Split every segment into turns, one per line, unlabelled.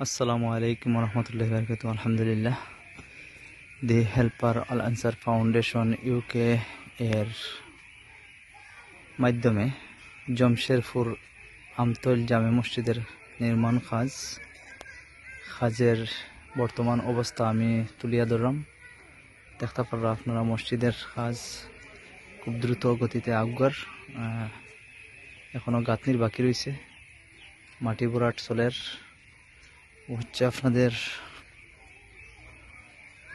আসসালামু আলাইকুম রহমতুল্লাহি ওয়া বারাকাতুহু। আলহামদুলিল্লাহ, দি হেল্পার আল আনসার ফাউন্ডেশন ইউকে এর মাধ্যমে জমশেরপুর আমতল জামে মসজিদের নির্মাণ কাজের বর্তমান অবস্থা আমি তুলিয়া ধরলাম। দেখতে পাররা আপনারা মসজিদের কাজ খুব দ্রুত গতিতে আগার, এখনো গাঁথনির বাকি রয়েছে। মাটি ভরাট চলের হচ্ছে আপনাদের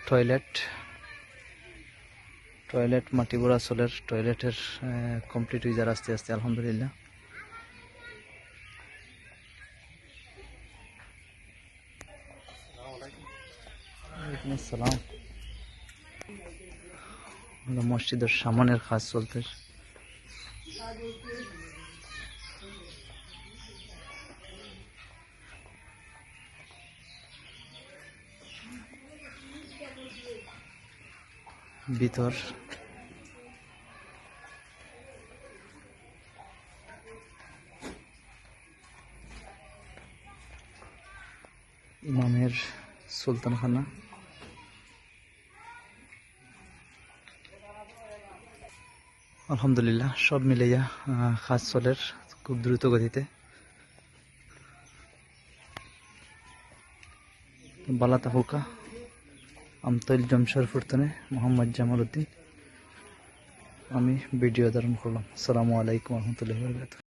টয়লেট মাটি ভরা চলের টয়লেটের কমপ্লিট হয়ে যার আস্তে আস্তে আলহামদুলিল্লাহ। আসসালাম। মসজিদের সামনের কাজ চলতে ভিতর ইমামের সুলতানখানা, আলহামদুলিল্লাহ সব মিলাইয়া কাজ চলের খুব দ্রুত গতিতে। বালাতা হুকা আমতল জমশেরপুর থেকে মোহাম্মদ জামাল উদ্দিন আমি ভিডিও ধারণ করলাম। আসসালামু আলাইকুম রহমতুল্লাহি ওয়া বারাকাতুহু।